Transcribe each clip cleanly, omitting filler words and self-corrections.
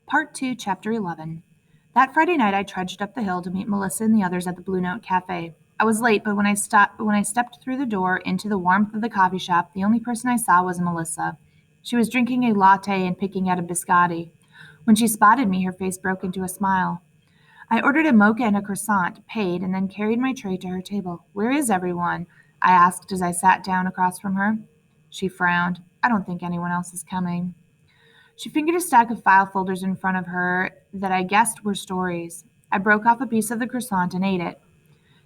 Part 2, Chapter 11. That Friday night I trudged up the hill to meet Melissa and the others at the Blue Note Cafe. I was late, but when I stepped through the door into the warmth of the coffee shop, the only person I saw was Melissa. She was drinking a latte and picking at a biscotti. When she spotted me, her face broke into a smile. I ordered a mocha and a croissant, paid, and then carried my tray to her table. "Where is everyone?" I asked as I sat down across from her. She frowned. "I don't think anyone else is coming." She fingered a stack of file folders in front of her that I guessed were stories. I broke off a piece of the croissant and ate it.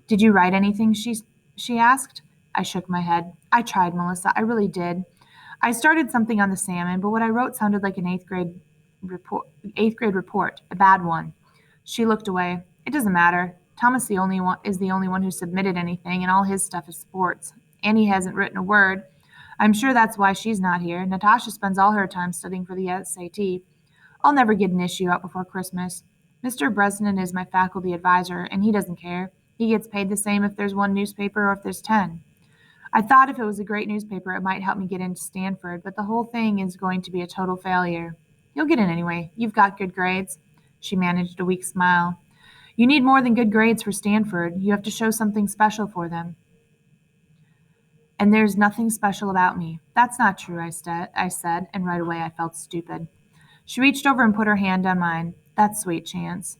"Did you write anything?" she asked. I shook my head. "I tried, Melissa. I really did. I started something on the salmon, but what I wrote sounded like an eighth grade report, a bad one." She looked away. "It doesn't matter. Thomas is the only one who submitted anything, and all his stuff is sports. Annie hasn't written a word. I'm sure that's why she's not here. Natasha spends all her time studying for the SAT. I'll never get an issue out before Christmas. Mr. Bresnan is my faculty advisor, and he doesn't care. He gets paid the same if there's one newspaper or if there's 10. I thought if it was a great newspaper, it might help me get into Stanford, but the whole thing is going to be a total failure. You'll get in anyway. You've got good grades." She managed a weak smile. "You need more than good grades for Stanford. You have to show something special for them. And there's nothing special about me." "That's not true," I said, and right away I felt stupid. She reached over and put her hand on mine. "That's sweet, Chance."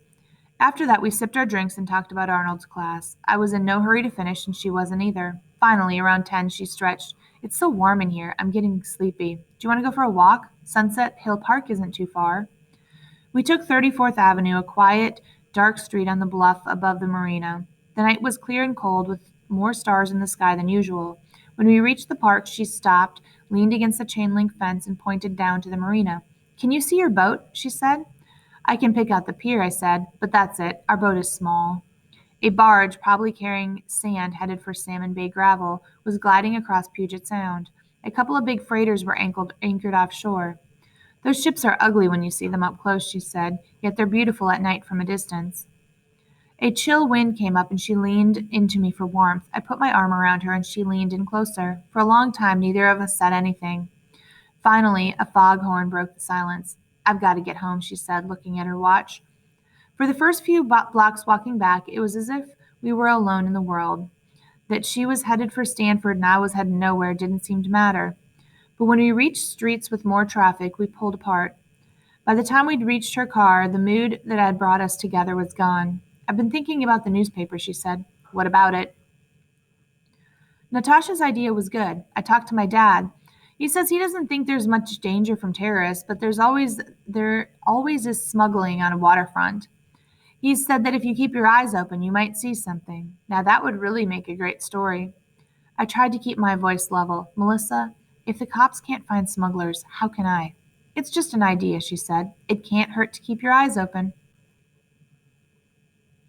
After that, we sipped our drinks and talked about Arnold's class. I was in no hurry to finish, and she wasn't either. Finally, around 10, she stretched. "It's so warm in here. I'm getting sleepy. Do you want to go for a walk? Sunset Hill Park isn't too far." We took 34th Avenue, a quiet, dark street on the bluff above the marina. The night was clear and cold, with more stars in the sky than usual. When we reached the park, she stopped, leaned against the chain-link fence, and pointed down to the marina. "Can you see your boat?" she said. "I can pick out the pier," I said, "but that's it. Our boat is small." A barge, probably carrying sand headed for Salmon Bay gravel, was gliding across Puget Sound. A couple of big freighters were anchored offshore. "Those ships are ugly when you see them up close," she said, "yet they're beautiful at night from a distance." A chill wind came up and she leaned into me for warmth. I put my arm around her and she leaned in closer. For a long time, neither of us said anything. Finally, a foghorn broke the silence. "I've got to get home," she said, looking at her watch. For the first few blocks walking back, it was as if we were alone in the world. That she was headed for Stanford and I was headed nowhere didn't seem to matter. But when we reached streets with more traffic, we pulled apart. By the time we'd reached her car, the mood that had brought us together was gone. "I've been thinking about the newspaper," she said. "What about it?" "Natasha's idea was good. I talked to my dad. He says he doesn't think there's much danger from terrorists, but there always is smuggling on a waterfront. He said that if you keep your eyes open, you might see something. Now that would really make a great story." I tried to keep my voice level. "Melissa, if the cops can't find smugglers, how can I?" "It's just an idea," she said. "It can't hurt to keep your eyes open."